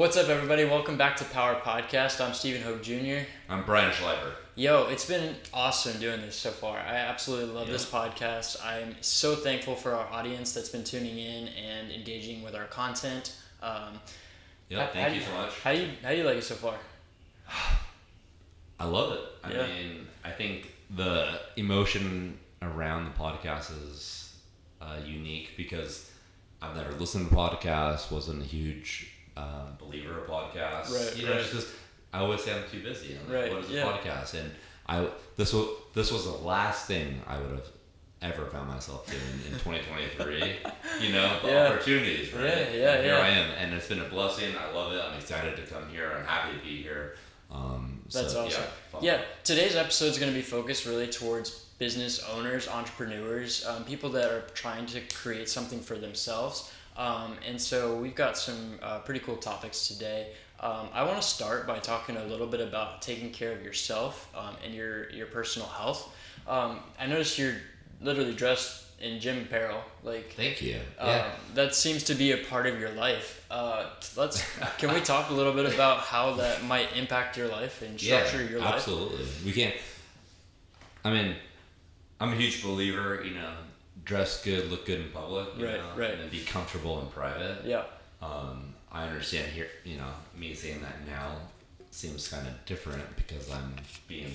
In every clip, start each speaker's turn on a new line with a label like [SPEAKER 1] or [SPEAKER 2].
[SPEAKER 1] What's up, everybody? Welcome back to PWR Podcast. I'm Hogue Jr.
[SPEAKER 2] I'm Brian Shleifer.
[SPEAKER 1] Yo, it's been awesome doing this so far. I absolutely love this podcast. I'm so thankful for our audience that's been tuning in and engaging with our content.
[SPEAKER 2] Thank you so much.
[SPEAKER 1] How you like it so far?
[SPEAKER 2] I love it. I mean, I think the emotion around the podcast is unique because I've never listened to podcasts, wasn't a huge believer of podcasts.
[SPEAKER 1] Right,
[SPEAKER 2] just because I always say I'm too busy. I'm like, what is a podcast? And this was the last thing I would have ever found myself doing in 2023. Opportunities, right? Here I am, and it's been a blessing. I love it. I'm excited to come here. I'm happy to be here.
[SPEAKER 1] That's awesome. Today's episode is going to be focused really towards business owners, entrepreneurs, people that are trying to create something for themselves. And so we've got some pretty cool topics today. I want to start by talking a little bit about taking care of yourself and your personal health. I noticed you're literally dressed in gym apparel.
[SPEAKER 2] Thank you.
[SPEAKER 1] That seems to be a part of your life. Can we talk a little bit about how that might impact your life and structure your life?
[SPEAKER 2] Absolutely. I'm a huge believer, dress good, look good in public,
[SPEAKER 1] right.
[SPEAKER 2] and then be comfortable in private.
[SPEAKER 1] Yeah.
[SPEAKER 2] I understand here, me saying that now seems kind of different because I'm being,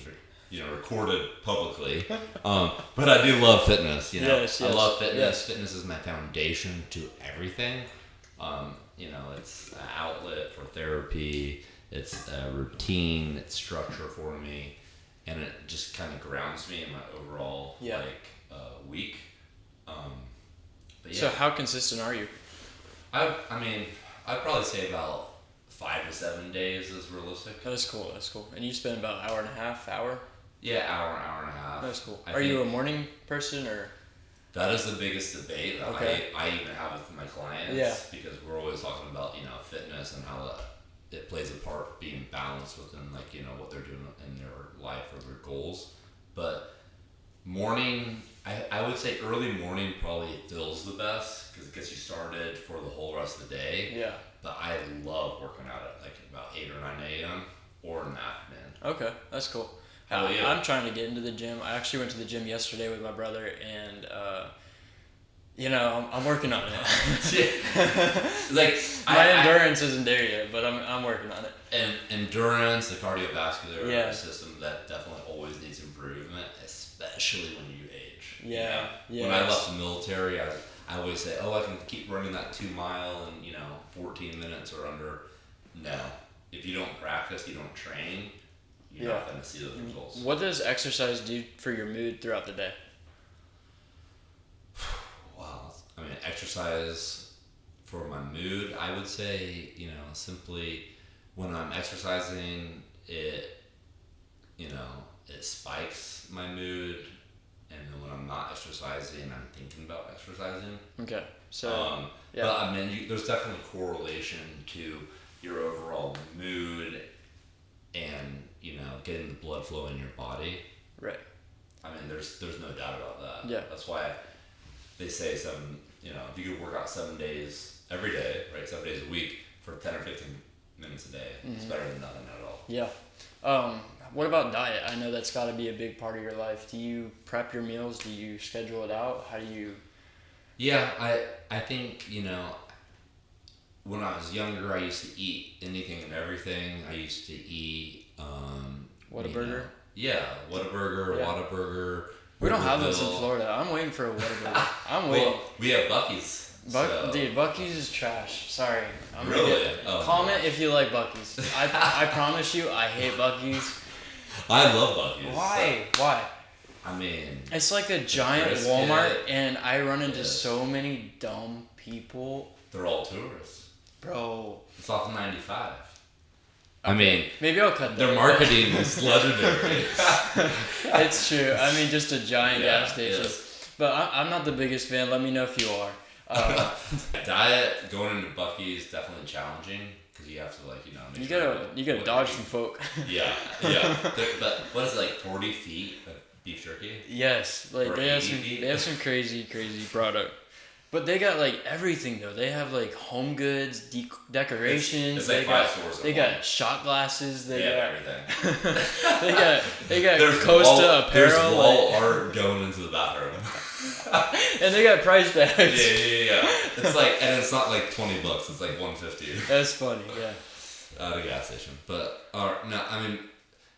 [SPEAKER 2] recorded publicly. But I do love fitness,
[SPEAKER 1] Yes.
[SPEAKER 2] I love fitness.
[SPEAKER 1] Yes.
[SPEAKER 2] Fitness is my foundation to everything. It's an outlet for therapy. It's a routine. It's structure for me. And it just kind of grounds me in my overall, week.
[SPEAKER 1] So how consistent are you?
[SPEAKER 2] I'd probably say about 5 to 7 days is realistic.
[SPEAKER 1] That's cool. And you spend about an hour and a half?
[SPEAKER 2] Yeah, hour and a half.
[SPEAKER 1] That's cool. Are you a morning person or?
[SPEAKER 2] That is the biggest debate that I even have with my clients.
[SPEAKER 1] Yeah.
[SPEAKER 2] Because we're always talking about, fitness and how it plays a part being balanced within what they're doing in their life or their goals. But morning, I would say early morning probably feels the best because it gets you started for the whole rest of the day.
[SPEAKER 1] Yeah.
[SPEAKER 2] But I love working out at about 8 or 9 a.m. or nap, man.
[SPEAKER 1] Okay, that's cool.
[SPEAKER 2] Yeah.
[SPEAKER 1] I'm trying to get into the gym. I actually went to the gym yesterday with my brother, and I'm working on it. My endurance isn't there yet, but I'm working on it.
[SPEAKER 2] And endurance, the cardiovascular system, that definitely always needs improvement, especially when you age.
[SPEAKER 1] Yeah.
[SPEAKER 2] When I left the military, I always say, I can keep running that 2 mile in 14 minutes or under. No, if you don't practice, you don't train, you're not going to see those results.
[SPEAKER 1] What does exercise do for your mood throughout the day?
[SPEAKER 2] Wow. Exercise for my mood, I would say, simply when I'm exercising, it spikes my mood. And then when I'm not exercising, I'm thinking about exercising.
[SPEAKER 1] Okay. So,
[SPEAKER 2] But there's definitely correlation to your overall mood and, getting the blood flow in your body.
[SPEAKER 1] Right.
[SPEAKER 2] There's no doubt about that.
[SPEAKER 1] Yeah.
[SPEAKER 2] That's why they say if you could work out 7 days every day, right? 7 days a week for 10 or 15 minutes a day, it's better than nothing at all.
[SPEAKER 1] Yeah. What about diet? I know that's got to be a big part of your life. Do you prep your meals? Do you schedule it out? How do you?
[SPEAKER 2] Yeah, I think, when I was younger, I used to eat anything and everything. I used to eat...
[SPEAKER 1] Whataburger?
[SPEAKER 2] Whataburger.
[SPEAKER 1] We don't have those in Florida. I'm waiting for a Whataburger. I'm waiting.
[SPEAKER 2] Well, we have Buc-ee's.
[SPEAKER 1] Dude, Buc-ee's is trash. Sorry.
[SPEAKER 2] Really?
[SPEAKER 1] Comment if you like Buc-ee's. I promise you, I hate Buc-ee's.
[SPEAKER 2] I love Buc-ee's.
[SPEAKER 1] Why? It's like a giant Walmart, and I run into so many dumb people.
[SPEAKER 2] They're all tourists.
[SPEAKER 1] Bro.
[SPEAKER 2] It's off of 95.
[SPEAKER 1] Maybe I'll cut that.
[SPEAKER 2] Their marketing is legendary.
[SPEAKER 1] It's true. Just a giant gas station.
[SPEAKER 2] Yes.
[SPEAKER 1] But I'm not the biggest fan. Let me know if you are.
[SPEAKER 2] Diet, going into Buc-ee's, definitely challenging because you have to make
[SPEAKER 1] you gotta dodge some folk.
[SPEAKER 2] Yeah. But what is it, 40 feet of beef jerky?
[SPEAKER 1] Yes, they have some crazy product. But they got like everything though. They have like home goods, decorations.
[SPEAKER 2] It's like five stores.
[SPEAKER 1] They got shot glasses. They got
[SPEAKER 2] everything.
[SPEAKER 1] they got Costa apparel.
[SPEAKER 2] There's wall art going into the bathroom.
[SPEAKER 1] And they got price tags.
[SPEAKER 2] Yeah. It's like, and it's not like $20. It's like $150.
[SPEAKER 1] That's funny. Yeah.
[SPEAKER 2] At a gas station, but no, I mean,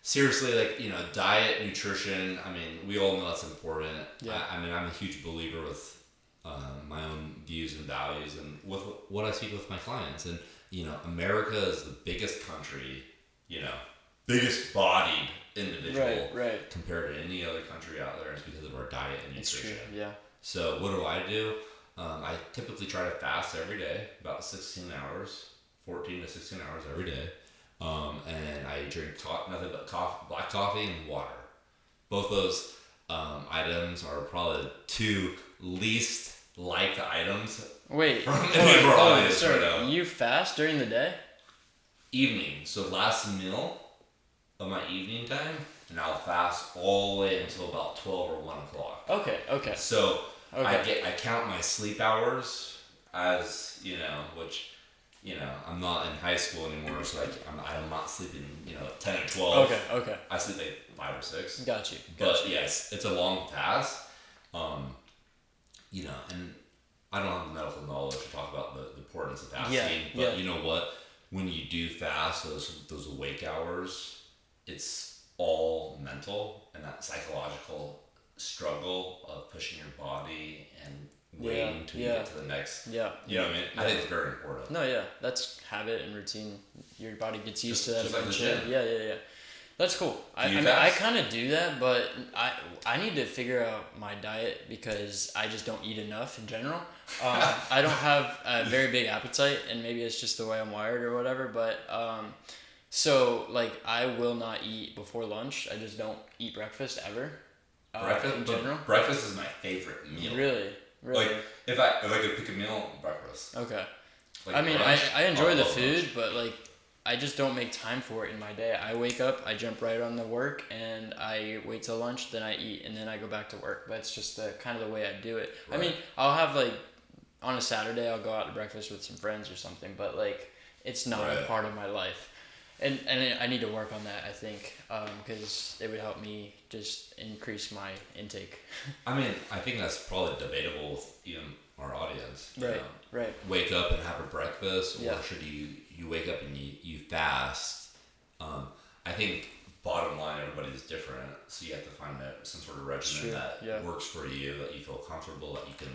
[SPEAKER 2] seriously, like, you know, diet, nutrition. I mean, we all know that's important.
[SPEAKER 1] Yeah.
[SPEAKER 2] I mean, I'm a huge believer with my own views and values, and with what I speak with my clients. And you know, America is the biggest country, you know, biggest bodied individual,
[SPEAKER 1] right,
[SPEAKER 2] compared to any other country out there. It's because of our diet and nutrition.
[SPEAKER 1] It's true. Yeah.
[SPEAKER 2] So what do? I typically try to fast every day, about 16 hours, 14 to 16 hours every day. And I drink nothing but black coffee and water. Both those items are probably the two least liked items.
[SPEAKER 1] Wait,
[SPEAKER 2] sorry.
[SPEAKER 1] You fast during the day?
[SPEAKER 2] Evening. So last meal of my evening time, and I'll fast all the way until about 12 or 1 o'clock.
[SPEAKER 1] Okay.
[SPEAKER 2] So I count my sleep hours as, you know, which, you know, I'm not in high school anymore, so I'm not sleeping, you know, 10 or 12.
[SPEAKER 1] Okay.
[SPEAKER 2] I sleep like 5 or 6.
[SPEAKER 1] Got you.
[SPEAKER 2] But yes, it's a long fast. You know, and I don't have the medical knowledge to talk about the importance of fasting, but you know what? When you do fast, those awake hours, it's all mental, and that psychological struggle of pushing your body and waiting till you get to the next.
[SPEAKER 1] Yeah.
[SPEAKER 2] You know what I mean? I think it's very important.
[SPEAKER 1] No, yeah. That's habit and routine. Your body gets used to that
[SPEAKER 2] eventually.
[SPEAKER 1] Like yeah. That's cool. I kind of do that, but I need to figure out my diet because I just don't eat enough in general. I don't have a very big appetite, and maybe it's just the way I'm wired or whatever, but so like I will not eat before lunch. I just don't eat breakfast ever.
[SPEAKER 2] Breakfast
[SPEAKER 1] in general.
[SPEAKER 2] Breakfast is my favorite meal.
[SPEAKER 1] Really?
[SPEAKER 2] Like if I could pick a meal, breakfast.
[SPEAKER 1] Okay.
[SPEAKER 2] Like
[SPEAKER 1] I mean,
[SPEAKER 2] lunch,
[SPEAKER 1] I enjoy the food,
[SPEAKER 2] lunch.
[SPEAKER 1] but like I just don't make time for it in my day. I wake up, I jump right on the work, and I wait till lunch, then I eat, and then I go back to work. That's just the kind of the way I do it. Right. I mean, I'll have like on a Saturday, I'll go out to breakfast with some friends or something, but like it's not a part of my life. And I need to work on that, I think, because it would help me just increase my intake. I
[SPEAKER 2] mean, I think that's probably debatable with even our audience.
[SPEAKER 1] Right.
[SPEAKER 2] Wake up and have a breakfast, or should you wake up and you fast? I think bottom line, everybody's different, so you have to find some sort of regimen that works for you, that you feel comfortable, that you can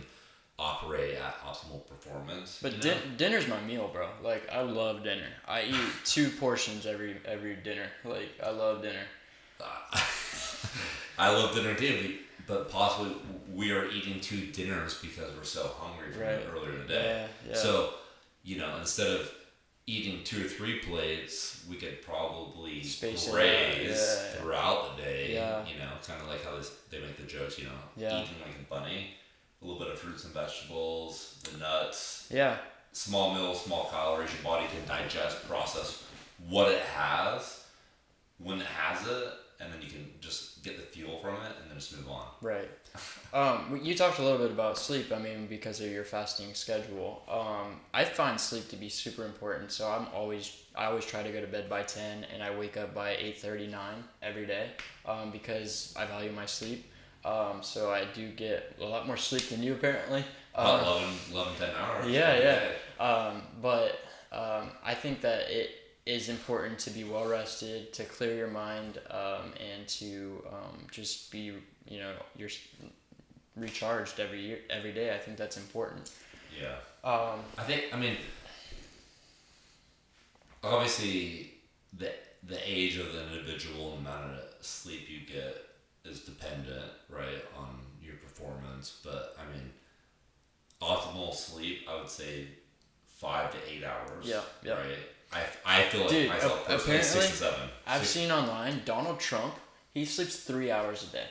[SPEAKER 2] operate at optimal performance.
[SPEAKER 1] But dinner's my meal, bro. Like I love dinner. I eat 2 portions every dinner. Like I love dinner.
[SPEAKER 2] I love dinner too, but possibly we are eating 2 dinners because we're so hungry from earlier in the day.
[SPEAKER 1] Yeah.
[SPEAKER 2] So, you know, instead of eating 2 or 3 plates, we could probably graze throughout the day.
[SPEAKER 1] Yeah.
[SPEAKER 2] You know, kind of like how they make the jokes, you know, eating like a bunny. A little bit of fruits and vegetables, the nuts.
[SPEAKER 1] Yeah.
[SPEAKER 2] Small meals, small calories. Your body can digest, process what it has when it has it, and then you can just get the fuel from it and then just move on.
[SPEAKER 1] Right. You talked a little bit about sleep. I mean, because of your fasting schedule. I find sleep to be super important. So I always try to go to bed by 10, and I wake up by 8:39 every day, because I value my sleep. So I do get a lot more sleep than you apparently.
[SPEAKER 2] 11, 10 hours.
[SPEAKER 1] Yeah. But I think that it is important to be well rested, to clear your mind, and to just be, you know, you're recharged every day. I think that's important.
[SPEAKER 2] Yeah. I mean, obviously the age of the individual and the amount of sleep you get is dependent, right, on your performance. But I mean, optimal sleep, I would say 5 to 8 hours. Yeah. Right. I feel like myself personally 6 to 7.
[SPEAKER 1] I've seen online Donald Trump. He sleeps 3 hours a day.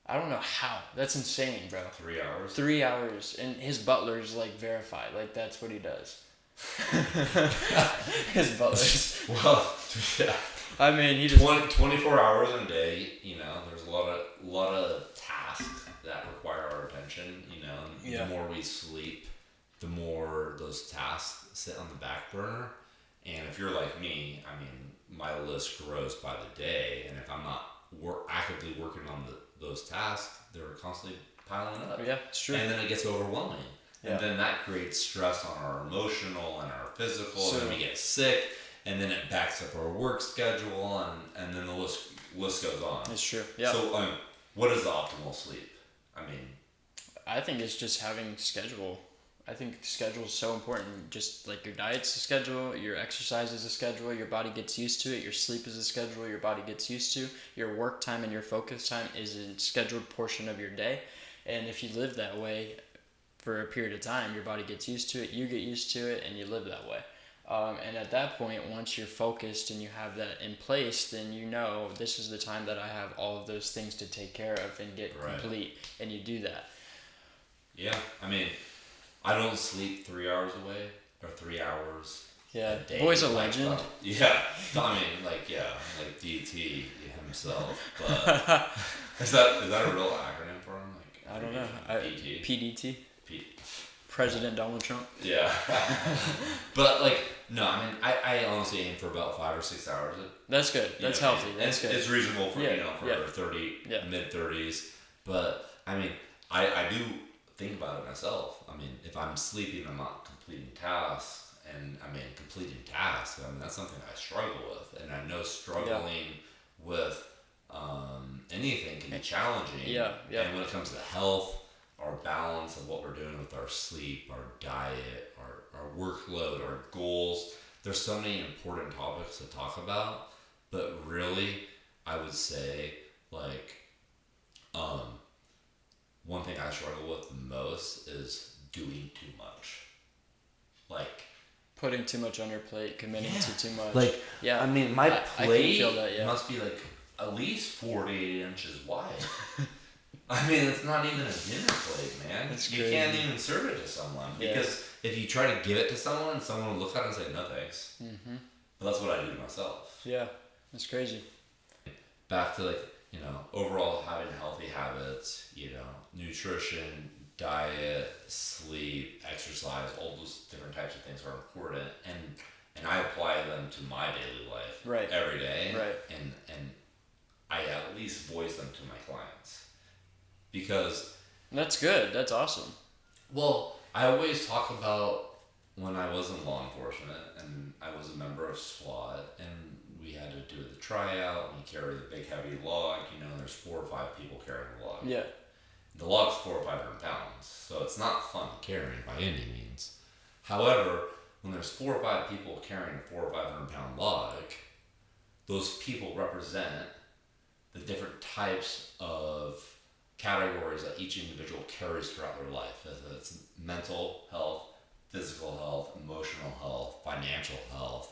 [SPEAKER 1] I don't know how. That's insane, bro.
[SPEAKER 2] 3 hours.
[SPEAKER 1] 3 hours, and his butler's like verified. Like that's what he does. His butler's.
[SPEAKER 2] Well, yeah.
[SPEAKER 1] I mean, he just
[SPEAKER 2] 24 hours in a day. You know, there's a lot of tasks that require our attention. You know, the more we sleep, the more those tasks sit on the back burner. And if you're like me, I mean, my list grows by the day, and if I'm not actively working on those tasks, they're constantly piling up.
[SPEAKER 1] Yeah, it's true.
[SPEAKER 2] And then it gets overwhelming. And then that creates stress on our emotional and our physical, and then we get sick, and then it backs up our work schedule, and then the list goes on.
[SPEAKER 1] It's true. Yeah.
[SPEAKER 2] So, what is the optimal sleep? I mean,
[SPEAKER 1] I think it's just having schedule. I think schedule is so important. Just like your diet's a schedule, your exercise is a schedule, your body gets used to it, your sleep is a schedule, your body gets used to, your work time and your focus time is a scheduled portion of your day. And if you live that way for a period of time, your body gets used to it, you get used to it, and you live that way. And at that point, once you're focused and you have that in place, then you know this is the time that I have all of those things to take care of and get complete, and you do that.
[SPEAKER 2] Yeah, I mean, I don't sleep 3 hours away or 3 hours.
[SPEAKER 1] Yeah,
[SPEAKER 2] a day.
[SPEAKER 1] Boy's a legend.
[SPEAKER 2] Yeah, I mean, like DT himself. But is that a real acronym for him?
[SPEAKER 1] I don't know.
[SPEAKER 2] DT.
[SPEAKER 1] PDT. President Donald Trump.
[SPEAKER 2] Yeah. But no, I mean, I honestly aim for about 5 or 6 hours.
[SPEAKER 1] That's good. That's healthy. That's good.
[SPEAKER 2] It's reasonable for mid-30s. But I mean, I do think about it myself. I mean, if I'm sleeping, I'm not completing tasks, and I mean, that's something I struggle with, and I know struggling with anything can be challenging.
[SPEAKER 1] Yeah.
[SPEAKER 2] And when it comes to health, our balance of what we're doing with our sleep, our diet, our workload, our goals, there's so many important topics to talk about. But really, I would say one thing I struggle with the most is doing too much.
[SPEAKER 1] Putting too much on your plate, committing to too much.
[SPEAKER 2] I mean, my plate
[SPEAKER 1] must
[SPEAKER 2] be at least 48 inches wide. I mean, it's not even a dinner plate, man. You can't even serve it to someone because if you try to give it to someone will look at it and say, no thanks. Mm-hmm. But that's what I do to myself.
[SPEAKER 1] Yeah, that's crazy.
[SPEAKER 2] Back to overall having healthy habits, nutrition, diet, sleep, exercise, all those different types of things are important, and I apply them to my daily life every day, and I at least voice them to my clients. Because
[SPEAKER 1] that's good. That's awesome.
[SPEAKER 2] Well, I always talk about when I was in law enforcement and I was a member of SWAT and we had to do the tryout and we carry the big heavy log, and there's 4 or 5 people carrying the log.
[SPEAKER 1] Yeah.
[SPEAKER 2] The log's 400 or 500 pounds, so it's not fun carrying by any means. However, when there's 4 or 5 people carrying a 400 or 500 pound log, those people represent the different types of categories that each individual carries throughout their life. It's mental health, physical health, emotional health, financial health,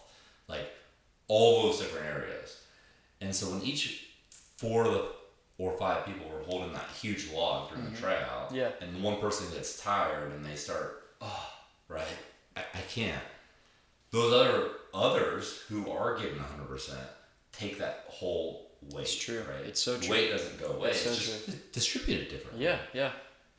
[SPEAKER 2] all those different areas. And so when each 4 or 5 people were holding that huge log during the tryout, and one person gets tired and they start, I can't. Those others who are giving 100% take that whole weight. It's
[SPEAKER 1] true.
[SPEAKER 2] Right?
[SPEAKER 1] It's so true.
[SPEAKER 2] Weight doesn't go away.
[SPEAKER 1] It's
[SPEAKER 2] just distributed differently.
[SPEAKER 1] Yeah.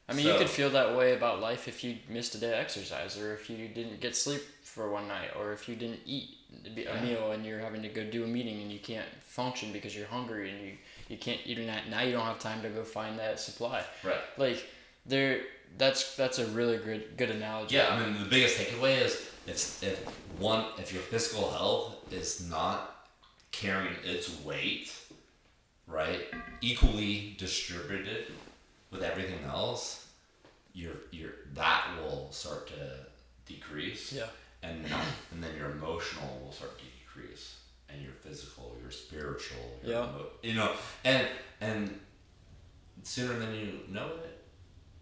[SPEAKER 1] I mean, you could feel that way about life if you missed a day of exercise, or if you didn't get sleep for one night, or if you didn't eat a meal and you're having to go do a meeting and you can't function because you're hungry and you can't. Now you don't have time to go find that supply.
[SPEAKER 2] Right.
[SPEAKER 1] That's a really good analogy.
[SPEAKER 2] Yeah, I mean, the biggest takeaway is if your physical health is not carrying its weight, right, equally distributed with everything else, that will start to decrease.
[SPEAKER 1] Yeah.
[SPEAKER 2] And then your emotional will start to decrease, and your physical, your spiritual, and sooner than you know it,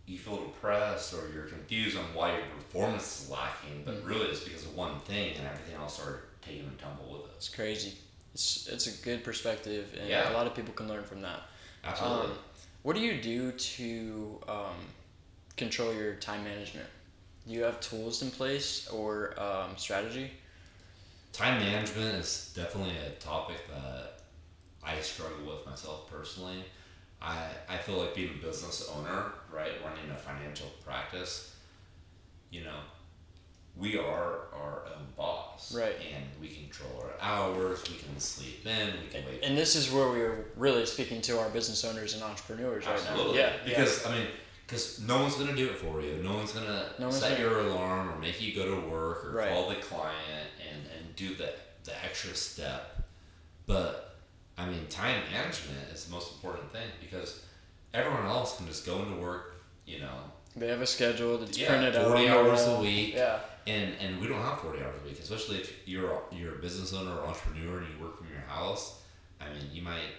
[SPEAKER 2] you feel depressed or you're confused on why your performance is lacking, but really it's because of one thing and everything else started taking a tumble with it.
[SPEAKER 1] It's crazy. It's a good perspective, and a lot of people can learn from that.
[SPEAKER 2] Absolutely.
[SPEAKER 1] What do you do to control your time management? Do you have tools in place or strategy?
[SPEAKER 2] Time management is definitely a topic that I struggle with myself personally. I feel like being a business owner, right, running a financial practice, you know, we are our own boss,
[SPEAKER 1] right?
[SPEAKER 2] And we control our hours. We can sleep in. We can wait.
[SPEAKER 1] And this is where we're really speaking to our business owners and entrepreneurs.
[SPEAKER 2] Absolutely.
[SPEAKER 1] Right now. Yeah,
[SPEAKER 2] because because no one's gonna do it for you. No one's gonna set your alarm or make you go to work or call the client and do the extra step. But I mean, time management is the most important thing because everyone else can just go into work. You know,
[SPEAKER 1] they have a schedule that's printed
[SPEAKER 2] 40
[SPEAKER 1] out.
[SPEAKER 2] 40 hours a week.
[SPEAKER 1] Yeah.
[SPEAKER 2] And we don't have 40 hours a week, especially if you're a business owner or entrepreneur and you work from your house. I mean, you might.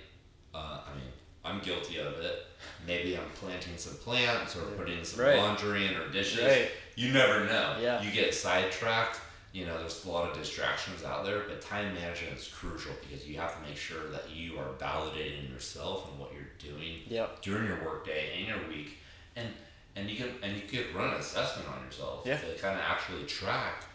[SPEAKER 2] I'm guilty of it. Maybe I'm planting some plants or putting some laundry in or dishes.
[SPEAKER 1] Right.
[SPEAKER 2] You never know.
[SPEAKER 1] Yeah.
[SPEAKER 2] You get sidetracked. You know, there's a lot of distractions out there, but time management is crucial because you have to make sure that you are validating yourself and what you're doing during your workday and your week, and you could run an assessment on yourself to kind of actually track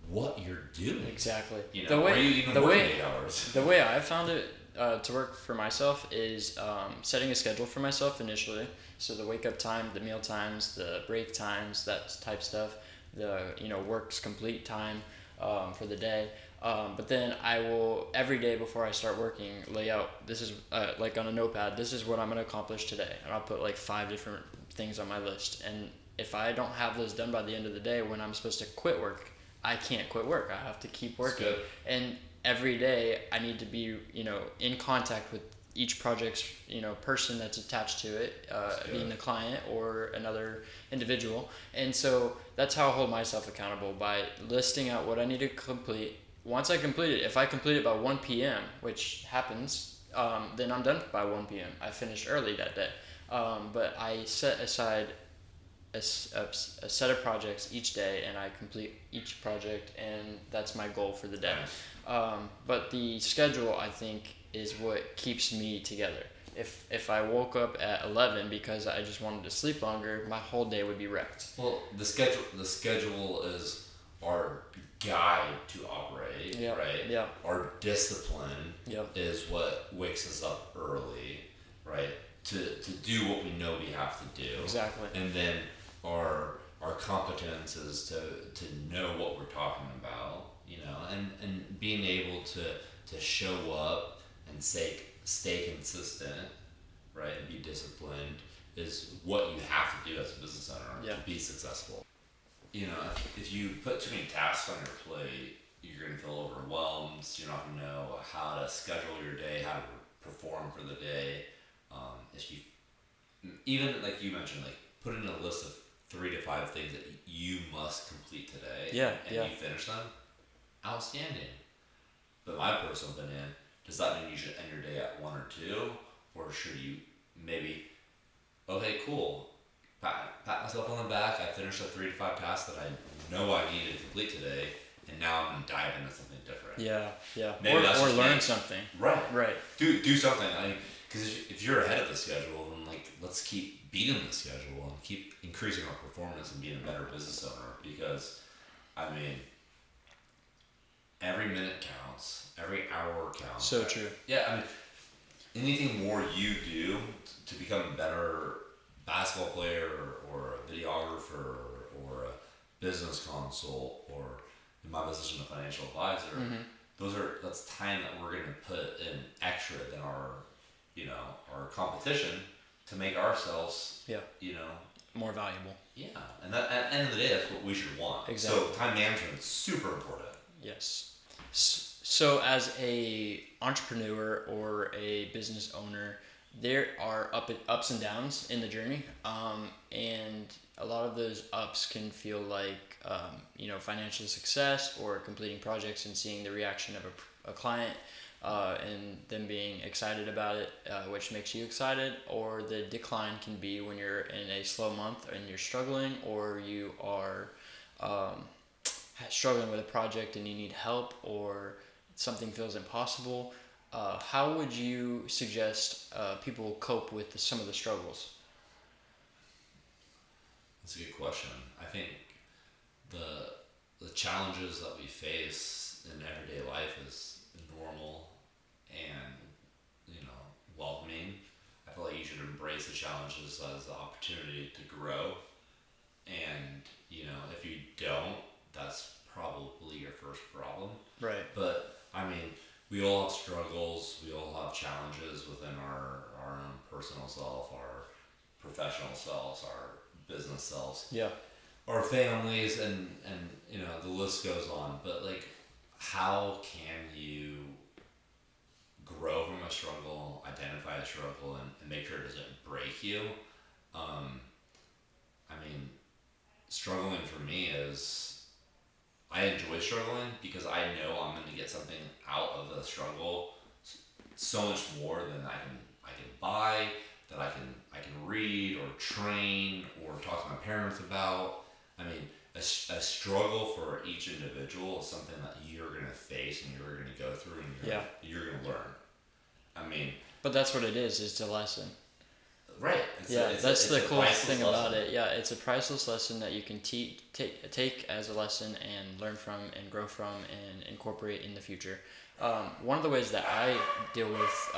[SPEAKER 2] what you're doing.
[SPEAKER 1] Exactly.
[SPEAKER 2] You know, are you even working 8 hours?
[SPEAKER 1] The way I found it to work for myself is setting a schedule for myself initially. So the wake up time, the meal times, the break times, that type stuff. The work's complete time for the day. But then I will every day before I start working lay out. This is like on a notepad. This is what I'm gonna accomplish today, and I'll put like 5 different things on my list. And if I don't have those done by the end of the day, when I'm supposed to quit work, I can't quit work. I have to keep working. And every day I need to be in contact with each project's person that's attached to it, being the client or another individual. And so that's how I hold myself accountable, by listing out what I need to complete. Once I complete it, if I complete it by 1 p.m., which happens, then I'm done by 1 p.m. I finished early that day. But I set aside a set of projects each day, and I complete each project, and that's my goal for the day. But the schedule, I think, is what keeps me together. If I woke up at 11 because I just wanted to sleep longer, my whole day would be wrecked.
[SPEAKER 2] Well, the schedule is our guide to operate, right?
[SPEAKER 1] Yeah.
[SPEAKER 2] Our discipline is what wakes us up early, right? To do what we know we have to do.
[SPEAKER 1] Exactly.
[SPEAKER 2] And then our competence is to know what we're talking about, and being able to show up and stay consistent, right, and be disciplined is what you have to do as a business owner to be successful. If you put too many tasks on your plate, you're going to feel overwhelmed. You're not going to know how to schedule your day, how to perform for the day. If you, even like you mentioned, like put in a list of 3 to 5 things that you must complete today, and you finish them, outstanding. But my personal opinion, does that mean you should end your day at 1 or 2, or should you maybe, okay, cool, pat myself on the back, I finished the 3 to 5 tasks that I know I needed to complete today, and now I'm gonna dive into something different.
[SPEAKER 1] Yeah.
[SPEAKER 2] Maybe
[SPEAKER 1] or learn something.
[SPEAKER 2] Right. Do something. Because if you're ahead of the schedule, then let's keep beating the schedule and keep increasing our performance and being a better business owner. Because every minute counts, every hour counts.
[SPEAKER 1] So true.
[SPEAKER 2] Yeah, anything more you do to become a better basketball player or a videographer or a business consult or, in my position, a financial advisor, that's time that we're going to put in extra than our competition to make ourselves
[SPEAKER 1] more valuable.
[SPEAKER 2] Yeah, and that, at the end of the day, that's what we should want.
[SPEAKER 1] Exactly.
[SPEAKER 2] So time management is super important.
[SPEAKER 1] Yes. So as a entrepreneur or a business owner, there are ups and downs in the journey, and a lot of those ups can feel like financial success or completing projects and seeing the reaction of a client, and them being excited about it, which makes you excited. Or the decline can be when you're in a slow month and you're struggling, or you are struggling with a project and you need help, or something feels impossible. How would you suggest people cope with some of the struggles?
[SPEAKER 2] That's a good question. I think the challenges that we face in everyday life is normal and welcoming. I feel like you should embrace embrace the challenges as the opportunity to grow. And, you know, if you don't, that's probably your first problem.
[SPEAKER 1] Right.
[SPEAKER 2] But, I mean, we all have struggles, we all have challenges within our own personal self, our professional selves, our business selves.
[SPEAKER 1] Yeah.
[SPEAKER 2] Our families, and you know, the list goes on. But, like, how can you grow from a struggle, identify a struggle, and make sure it doesn't break you? I mean, struggling for me is, I enjoy struggling because I know I'm going to get something out of the struggle so much more than I can buy, that I can read or train or talk to my parents about. I mean, a struggle for each individual is something that you're going to face and you're going to go through, and you're going to learn. I mean,
[SPEAKER 1] but that's what it is. It's a lesson.
[SPEAKER 2] Right.
[SPEAKER 1] That's the coolest thing about it. Yeah, it's a priceless lesson that you can take as a lesson and learn from and grow from and incorporate in the future. One of the ways that I deal with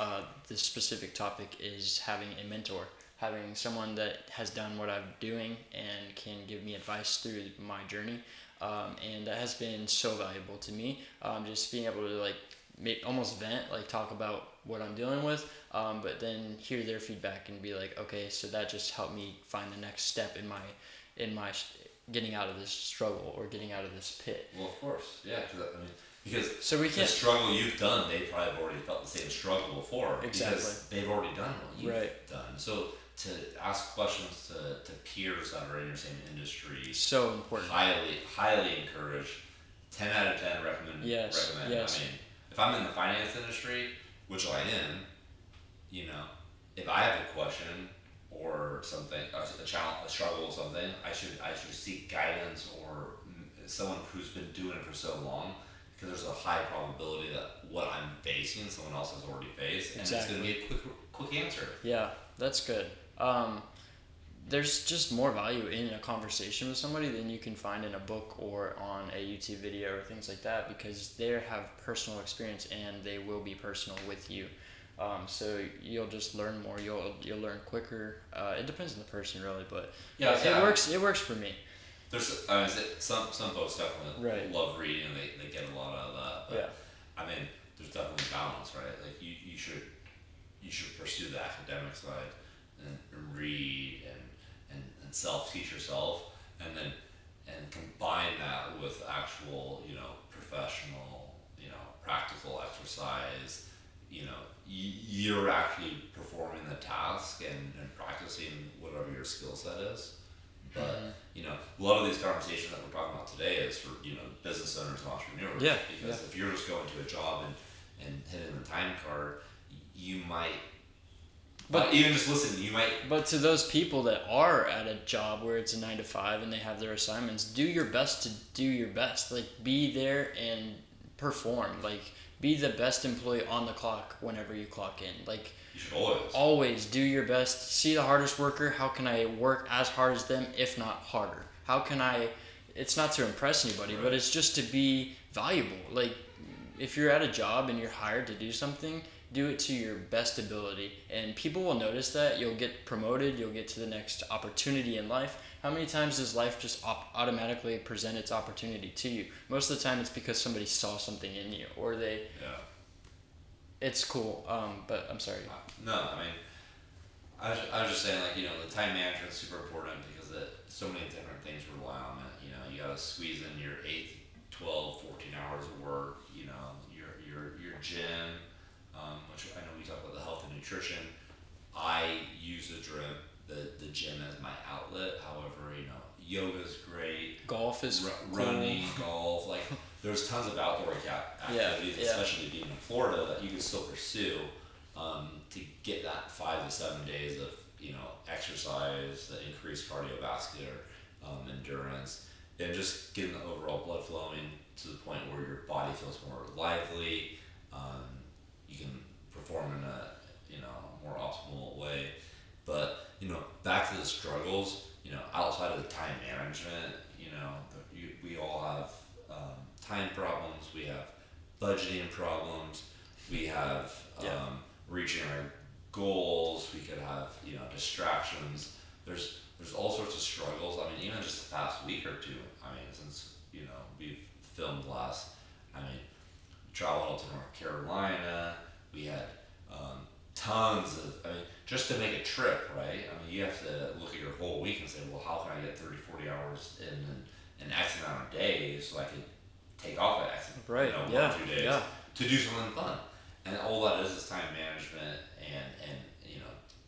[SPEAKER 1] this specific topic is having a mentor, having someone that has done what I'm doing and can give me advice through my journey, and that has been so valuable to me. Just being able to almost vent, talk about what I'm dealing with, but then hear their feedback and be like, okay, so that just helped me find the next step in my getting out of this struggle or getting out of this pit.
[SPEAKER 2] Well, of course, yeah, because
[SPEAKER 1] so we can't,
[SPEAKER 2] the struggle you've done, they probably have already felt the same struggle before.
[SPEAKER 1] Exactly.
[SPEAKER 2] Because they've already done what you've done. So to ask questions to peers that are in your same industry,
[SPEAKER 1] so important.
[SPEAKER 2] Highly encouraged. 10 out of 10 recommend.
[SPEAKER 1] Yes.
[SPEAKER 2] I mean, if I'm in the finance industry, which I am, you know, if I have a question or something, a challenge, a struggle, or something, I should seek guidance or someone who's been doing it for so long, because there's a high probability that what I'm facing, someone else has already faced, and it's going to be a quick answer.
[SPEAKER 1] Yeah, that's good. There's just more value in a conversation with somebody than you can find in a book or on a YouTube video or things like that, because they have personal experience and they will be personal with you. So you'll just learn more. You'll learn quicker. It depends on the person, really, but it works. It works for me.
[SPEAKER 2] There's some folks definitely love reading. They get a lot out of that. But I mean, there's definitely balance, right? Like you should pursue the academic side and read and self-teach yourself, and combine that with actual, you know, professional, you know, practical exercise. You know, you're actually performing the task and practicing whatever your skill set is. But you know, a lot of these conversations that we're talking about today is for, you know, business owners and entrepreneurs.
[SPEAKER 1] Yeah.
[SPEAKER 2] Because if you're just going to a job and hitting the time card, you might. But even just listen, you might.
[SPEAKER 1] But to those people that are at a job where it's a 9 to 5 and they have their assignments, do your best to do your best. Be there and perform. Be the best employee on the clock whenever you clock in.
[SPEAKER 2] You should
[SPEAKER 1] always do your best. See the hardest worker. How can I work as hard as them, if not harder? How can I? It's not to impress anybody, but it's just to be valuable. If you're at a job and you're hired to do something, do it to your best ability, and people will notice that. You'll get promoted. You'll get to the next opportunity in life. How many times does life just automatically present its opportunity to you? Most of the time, it's because somebody saw something in you, or they. Yeah. It's cool, but I'm sorry.
[SPEAKER 2] No, I mean, I was just saying, the time management is super important, because so many different things rely on it. You know, you gotta squeeze in your 8, 12, 14 hours of work. You know, your gym. Which I know we talk about the health and nutrition. I use the gym as my outlet. However, you know, yoga's great.
[SPEAKER 1] Golf is
[SPEAKER 2] running, golf. There's tons of outdoor activities, especially being in Florida, that you can still pursue to get that 5 to 7 days of, you know, exercise, the increased cardiovascular endurance, and just getting the overall blood flowing to the point where your body feels more lively. You can perform in a, you know, more optimal way. But, you know, back to the struggles, you know, outside of the time management, you know, we all have time problems, we have budgeting problems, we have reaching our goals. We could have, distractions. There's all sorts of struggles. I mean, even just the past week or two. I mean, since we've filmed last. I mean, traveled to North Carolina. We had tons of. I mean, just to make a trip, right? I mean, you have to look at your whole week and say, well, how can I get 30, 40 hours in X amount of days so I could take off at X, 1 or 2 days to do something fun. And all that is time management and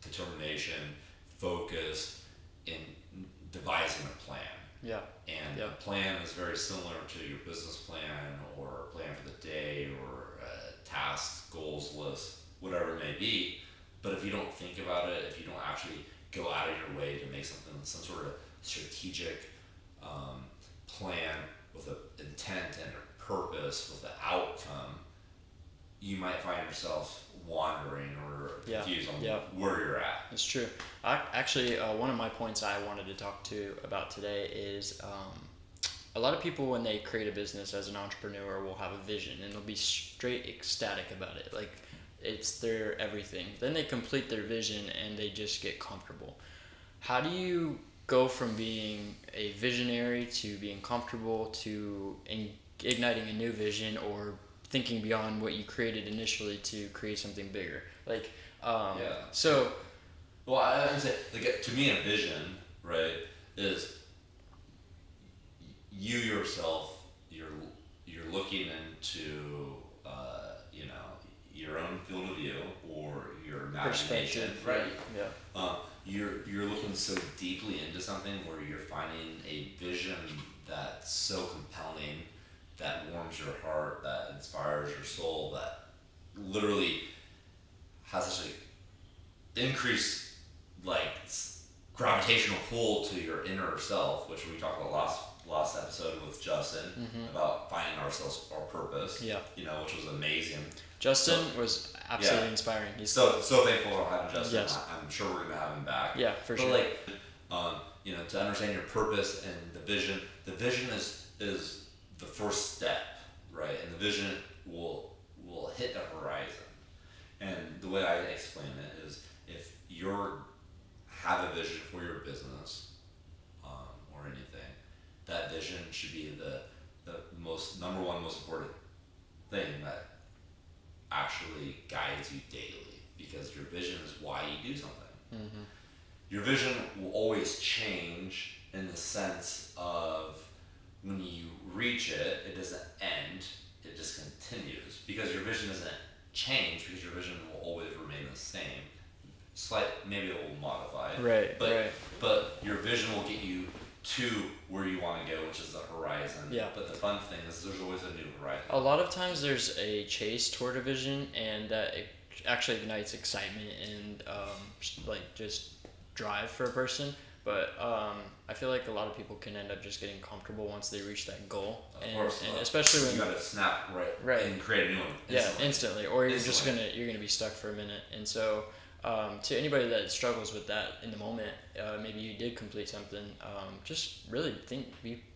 [SPEAKER 2] determination, focus, in devising a plan.
[SPEAKER 1] Yeah.
[SPEAKER 2] And a plan is very similar to your business plan or plan for the day or tasks, goals list, whatever it may be. But if you don't think about it, if you don't actually go out of your way to make something, some sort of strategic plan with an intent and a purpose, with an outcome, you might find yourself wandering or confused on where you're at.
[SPEAKER 1] It's true. Actually, one of my points I wanted to talk about today is a lot of people, when they create a business as an entrepreneur, will have a vision and they'll be straight ecstatic about it. Like, it's their everything. Then they complete their vision and they just get comfortable. How do you go from being a visionary to being comfortable to igniting a new vision or thinking beyond what you created initially to create something bigger? Like, so.
[SPEAKER 2] Well, I would say, like, to me, a vision, right, is you yourself. You're looking into, your own field of view or your imagination, right?
[SPEAKER 1] Yeah.
[SPEAKER 2] You're looking so deeply into something where you're finding a vision that's so compelling, that warms your heart, that inspires your soul, that literally has such an increased gravitational pull to your inner self, which we talked about last episode with Justin about finding ourselves, our purpose.
[SPEAKER 1] Yeah.
[SPEAKER 2] Which was amazing.
[SPEAKER 1] Justin was absolutely inspiring. He's
[SPEAKER 2] so thankful for having Justin.
[SPEAKER 1] Yes.
[SPEAKER 2] I'm sure we're gonna have him back.
[SPEAKER 1] Yeah, for sure.
[SPEAKER 2] But to understand your purpose and the vision is the first step, right? And the vision will hit the horizon. And the way I explain it is, if you have a vision for your business or anything, that vision should be the number one most important thing that actually guides you daily, because your vision is why you do something.
[SPEAKER 1] Mm-hmm.
[SPEAKER 2] Your vision will always change in the sense of when you reach it, it doesn't end, it just continues, because your vision doesn't change, because your vision will always remain the same. Maybe it will modify.
[SPEAKER 1] Right.
[SPEAKER 2] But your vision will get you to where you want to go, which is the horizon.
[SPEAKER 1] Yeah.
[SPEAKER 2] But the fun thing is there's always a new horizon.
[SPEAKER 1] A lot of times there's a chase toward a vision, and that it actually ignites excitement and just drive for a person. But I feel like a lot of people can end up just getting comfortable once they reach that goal.
[SPEAKER 2] Of course,
[SPEAKER 1] and especially when
[SPEAKER 2] you gotta snap right and create a new one.
[SPEAKER 1] Instantly. Or you're gonna be stuck for a minute. And so to anybody that struggles with that in the moment, maybe you did complete something, just really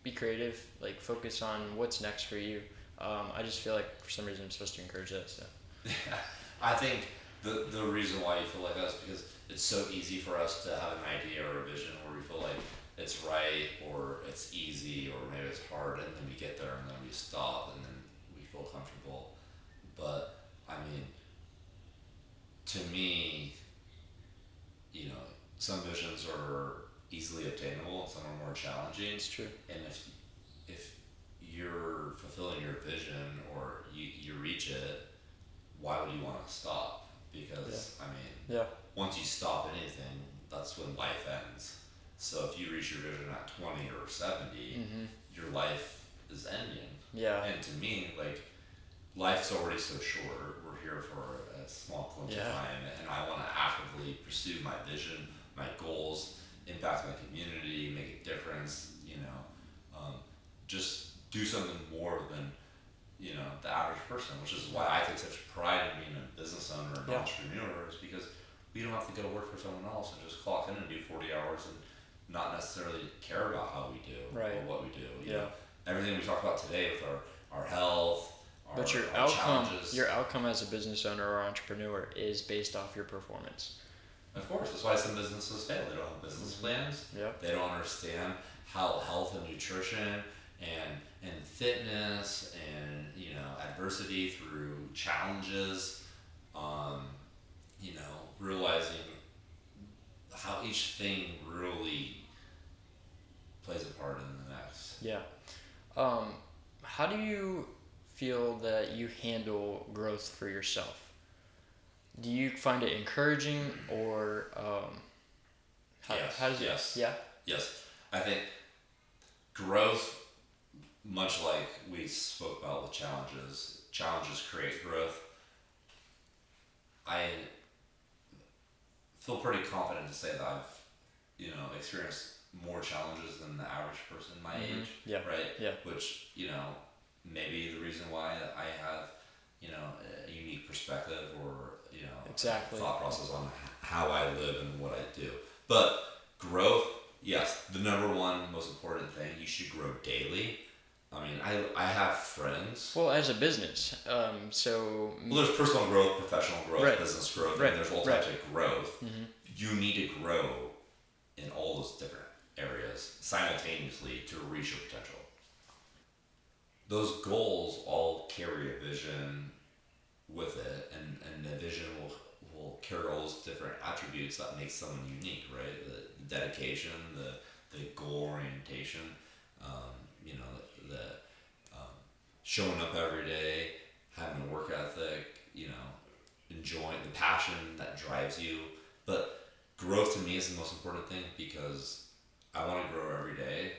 [SPEAKER 1] be creative, like focus on what's next for you. I just feel like for some reason I'm supposed to encourage that. So.
[SPEAKER 2] Yeah, I think the reason why you feel like that is because it's so easy for us to have an idea or a vision where we feel like it's right or it's easy or maybe it's hard, and then we get there and then we stop and then we feel comfortable. But I mean, to me, some visions are easily obtainable and some are more challenging.
[SPEAKER 1] It's true.
[SPEAKER 2] And if you're fulfilling your vision or you reach it, why would you want to stop? Because once you stop anything, that's when life ends. So if you reach your vision at 20 or 70, your life is ending.
[SPEAKER 1] Yeah.
[SPEAKER 2] And to me, life's already so short. We're here for a small glimpse of time, and I want to actively pursue my vision, my goals, impact my community, make a difference. Just do something more than the average person, which is why I take such pride in being a business owner and entrepreneur, is because we don't have to go to work for someone else and just clock in and do 40 hours and not necessarily care about how we do or what we do. Everything we talked about today with our health,
[SPEAKER 1] But your outcome as a business owner or entrepreneur is based off your performance.
[SPEAKER 2] Of course, that's why some businesses fail. They don't have business plans.
[SPEAKER 1] Yep.
[SPEAKER 2] They don't understand how health and nutrition and fitness and adversity through challenges, realizing how each thing really plays a part in the next.
[SPEAKER 1] Yeah. How do you feel that you handle growth for yourself? Do you find it encouraging, or how does it?
[SPEAKER 2] Yes.
[SPEAKER 1] Yeah.
[SPEAKER 2] Yes. I think growth, much like we spoke about with challenges create growth. I feel pretty confident to say that I've experienced more challenges than the average person my age.
[SPEAKER 1] Yeah.
[SPEAKER 2] Right.
[SPEAKER 1] Yeah.
[SPEAKER 2] Which maybe the reason why I have a unique perspective or
[SPEAKER 1] exactly
[SPEAKER 2] thought process on how I live and what I do. But growth, yes, the number one most important thing, you should grow daily. I mean, I have friends.
[SPEAKER 1] Well, as a business, so.
[SPEAKER 2] Well, there's personal growth, professional growth,
[SPEAKER 1] right.
[SPEAKER 2] business growth,
[SPEAKER 1] right.
[SPEAKER 2] and there's all types of growth.
[SPEAKER 1] Mm-hmm.
[SPEAKER 2] You need to grow in all those different areas simultaneously to reach your potential. Those goals all carry a vision with it, and the vision will carry all those different attributes that make someone unique, right? The dedication, the goal orientation, showing up every day, having a work ethic, enjoying the passion that drives you. But growth to me is the most important thing, because I want to grow every day,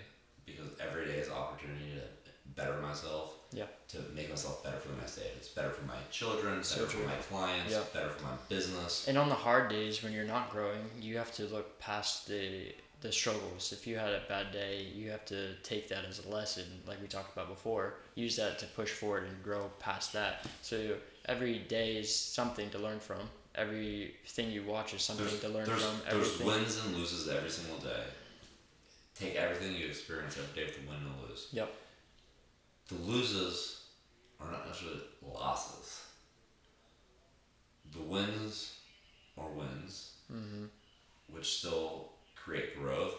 [SPEAKER 2] because every day is an opportunity to better myself.
[SPEAKER 1] Yeah.
[SPEAKER 2] To make myself better for the next day. It's better for my children, better
[SPEAKER 1] So
[SPEAKER 2] for
[SPEAKER 1] true.
[SPEAKER 2] my clients,
[SPEAKER 1] Yeah.
[SPEAKER 2] better for my business.
[SPEAKER 1] And on the hard days when you're not growing, you have to look past the struggles. If you had a bad day, you have to take that as a lesson, like we talked about before. Use that to push forward and grow past that. So every day is something to learn from. Everything you watch is something to learn from.
[SPEAKER 2] There's wins and loses every single day. Take everything you experience every day with the win and lose.
[SPEAKER 1] Yep.
[SPEAKER 2] The loses are not necessarily losses. The wins are wins, which still create growth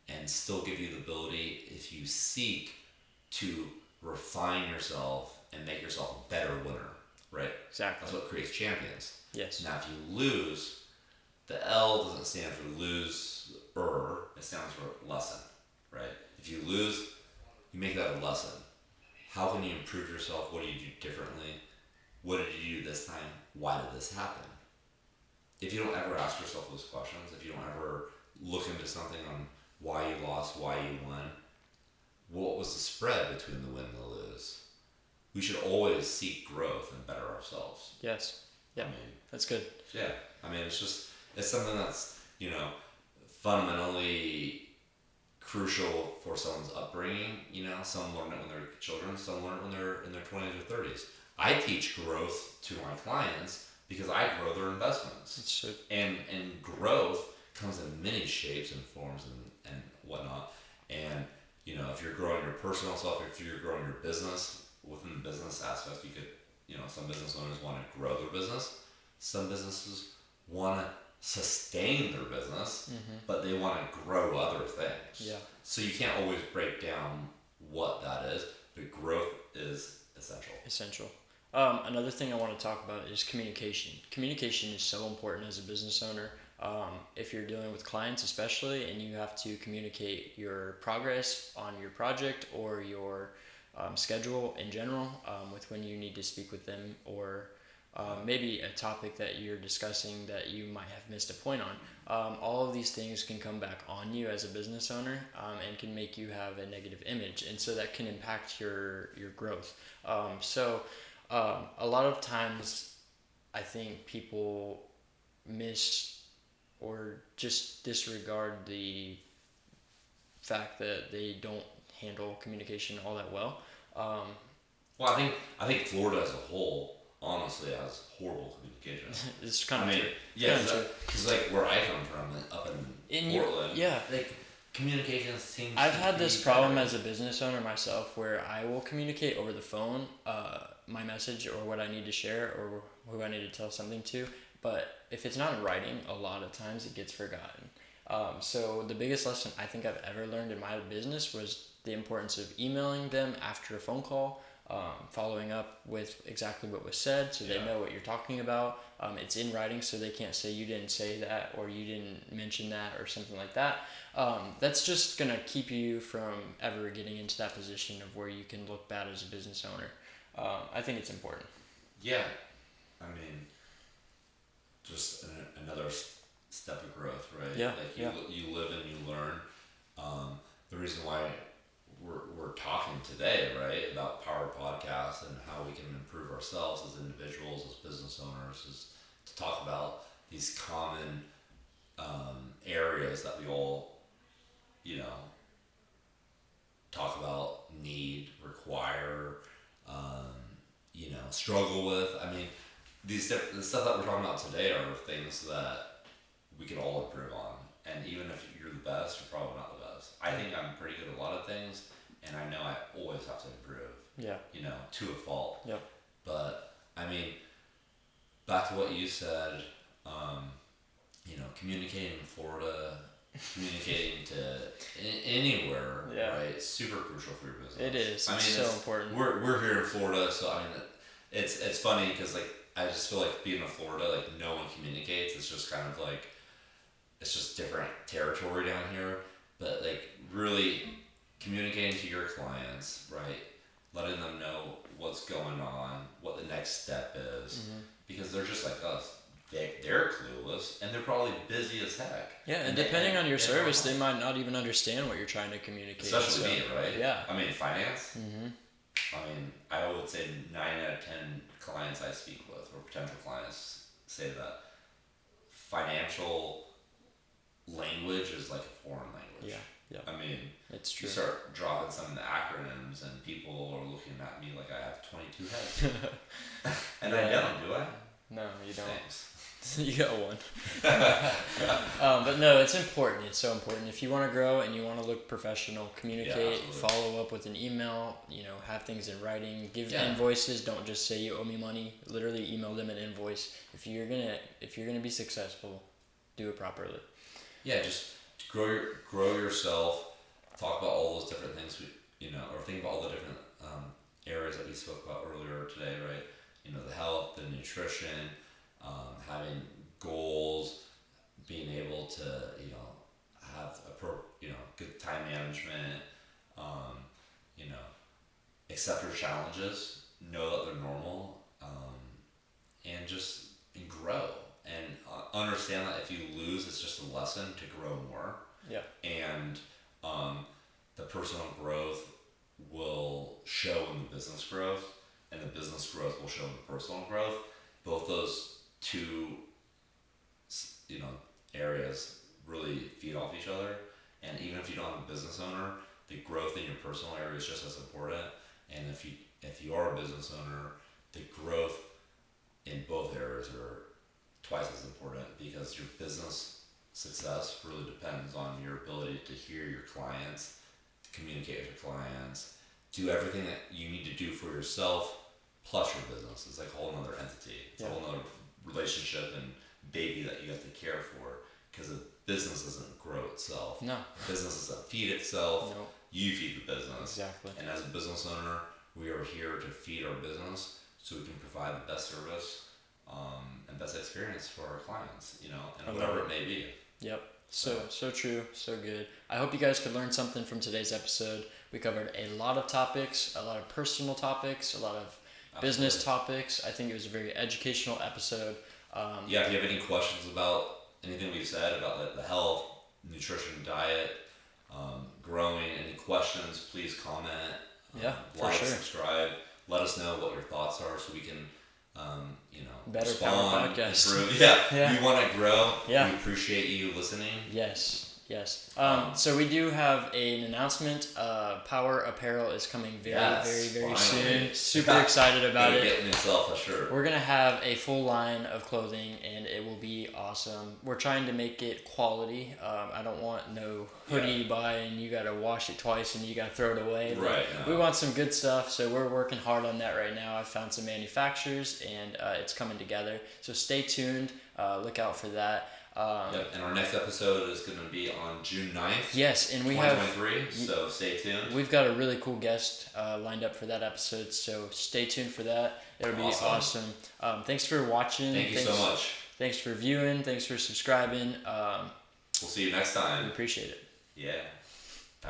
[SPEAKER 2] and still give you the ability, if you seek to refine yourself and make yourself a better winner, right?
[SPEAKER 1] Exactly.
[SPEAKER 2] That's what creates champions.
[SPEAKER 1] Yes.
[SPEAKER 2] Now, if you lose, the L doesn't stand for loser, it stands for lesson, right? If you lose, you make that a lesson. How can you improve yourself? What do you do differently? What did you do this time? Why did this happen? If you don't ever ask yourself those questions, if you don't ever look into something on why you lost, why you won, what was the spread between the win and the lose? We should always seek growth and better ourselves.
[SPEAKER 1] Yes. Yeah. That's good.
[SPEAKER 2] Yeah. It's something that's, fundamentally crucial for someone's upbringing. Some learn it when they're children, some learn it when they're in their 20s or 30s. I teach growth to my clients because I grow their investments.
[SPEAKER 1] It's true.
[SPEAKER 2] And growth comes in many shapes and forms and whatnot. And, if you're growing your personal self, if you're growing your business, within the business aspect, you could, some business owners want to grow their business. Some businesses want to sustain their business, but they want to grow other things.
[SPEAKER 1] Yeah.
[SPEAKER 2] So you can't always break down what that is, but growth is essential.
[SPEAKER 1] Another thing I want to talk about is communication. Communication is so important as a business owner. If you're dealing with clients especially, and you have to communicate your progress on your project or your schedule in general, with when you need to speak with them, or maybe a topic that you're discussing that you might have missed a point on. All of these things can come back on you as a business owner, and can make you have a negative image, and so that can impact your growth. A lot of times I think people miss or just disregard the fact that they don't handle communication all that well.
[SPEAKER 2] Well, I think Florida as a whole honestly has horrible communication.
[SPEAKER 1] It's kind of true.
[SPEAKER 2] Yeah, because like where I come from, up in Portland, like communication seems.
[SPEAKER 1] I've had this problem as a business owner myself, where I will communicate over the phone my message or what I need to share or who I need to tell something to. But if it's not in writing, a lot of times it gets forgotten. So the biggest lesson I think I've ever learned in my business was the importance of emailing them after a phone call, following up with exactly what was said so they know what you're talking about. It's in writing so they can't say you didn't say that or you didn't mention that or something like that. That's just going to keep you from ever getting into that position of where you can look bad as a business owner. I think it's important.
[SPEAKER 2] Yeah. I mean, just another step of growth, right?
[SPEAKER 1] Yeah.
[SPEAKER 2] You live and you learn. The reason why we're talking today, right, about PWR Podcast and how we can improve ourselves as individuals, as business owners, is to talk about these common areas that we all, talk about, need, require, struggle with. I mean, the stuff that we're talking about today are things that we can all improve on. And even if you're the best, you're probably not the best. I think I'm pretty good at a lot of things, and I know I always have to improve.
[SPEAKER 1] Yeah.
[SPEAKER 2] To a fault.
[SPEAKER 1] Yep.
[SPEAKER 2] But I mean, back to what you said, communicating in Florida, communicating to anywhere, right? It's super crucial for your business.
[SPEAKER 1] It is. It's so important.
[SPEAKER 2] We're here in Florida, so I mean, it's funny because I just feel like being in Florida, no one communicates. It's just kind of it's just different territory down here. But really communicating to your clients, right? Letting them know what's going on, what the next step is, because they're just like us. They're clueless, and they're probably busy as heck.
[SPEAKER 1] Yeah, and depending on your service, they might not even understand what you're trying to communicate.
[SPEAKER 2] Especially me, right?
[SPEAKER 1] Yeah.
[SPEAKER 2] I mean, finance. I mean, I would say 9 out of 10 clients I speak with, or potential clients, say that financial language is like a foreign language.
[SPEAKER 1] Yeah.
[SPEAKER 2] I mean,
[SPEAKER 1] it's true.
[SPEAKER 2] You start dropping some of the acronyms, and people are looking at me like I have 22 heads. And I don't, do I?
[SPEAKER 1] No, you don't.
[SPEAKER 2] Thanks.
[SPEAKER 1] You got one. But no, it's important. It's so important. If you want to grow and you want to look professional, communicate, follow up with an email, have things in writing, give invoices. Don't just say you owe me money. Literally email them an invoice. If you're gonna be successful, do it properly. Yeah,
[SPEAKER 2] just grow yourself. Talk about all those different things or think about all the different areas that we spoke about earlier today, right? The health, the nutrition, having goals, being able to, have good time management, accept your challenges, know that they're normal, and grow. And understand that if you lose, it's just a lesson to grow more.
[SPEAKER 1] Yeah.
[SPEAKER 2] And the personal growth will show in the business growth, and the business growth will show in the personal growth. Both those two, areas really feed off each other. And even if you don't have a business owner, the growth in your personal area is just as important. And if you are a business owner, the growth in both areas are twice as important, because your business success really depends on your ability to hear your clients, to communicate with your clients, do everything that you need to do for yourself plus your business. It's like a whole other entity. It's a whole other relationship and baby that you have to care for, because the business doesn't grow itself.
[SPEAKER 1] No.
[SPEAKER 2] Business doesn't feed itself.
[SPEAKER 1] No.
[SPEAKER 2] You feed the business.
[SPEAKER 1] Exactly.
[SPEAKER 2] And as a business owner, we are here to feed our business so we can provide the best service and best experience for our clients, and whatever it may be.
[SPEAKER 1] Yep. So true, so good. I hope you guys could learn something from today's episode. We covered a lot of topics, a lot of personal topics, a lot of business topics. I think it was a very educational episode.
[SPEAKER 2] If you have any questions about anything we've said about the health, nutrition, diet, growing, any questions, please comment. Like, subscribe. Let us know what your thoughts are so we can,
[SPEAKER 1] better
[SPEAKER 2] respond,
[SPEAKER 1] PWR Podcast.
[SPEAKER 2] Improve. Yeah. We want to grow.
[SPEAKER 1] Yeah.
[SPEAKER 2] We appreciate you listening.
[SPEAKER 1] Yes. Yes. So we do have an announcement. Power Apparel is coming very soon. Super excited about it.
[SPEAKER 2] Getting himself a shirt.
[SPEAKER 1] We're gonna have a full line of clothing, and it will be awesome. We're trying to make it quality. I don't want no hoodie you buy and you gotta wash it twice and you gotta throw it away.
[SPEAKER 2] Right.
[SPEAKER 1] We want some good stuff, so we're working hard on that right now. I've found some manufacturers, and it's coming together. So stay tuned. Look out for that.
[SPEAKER 2] And our next episode is going to be on June 9th.
[SPEAKER 1] Yes, and we
[SPEAKER 2] 2023, so stay tuned.
[SPEAKER 1] We've got a really cool guest lined up for that episode, so stay tuned for that. It'll be awesome. Thanks for watching.
[SPEAKER 2] Thank you so much.
[SPEAKER 1] Thanks for viewing. Thanks for subscribing.
[SPEAKER 2] We'll see you next time.
[SPEAKER 1] We appreciate it.
[SPEAKER 2] Yeah.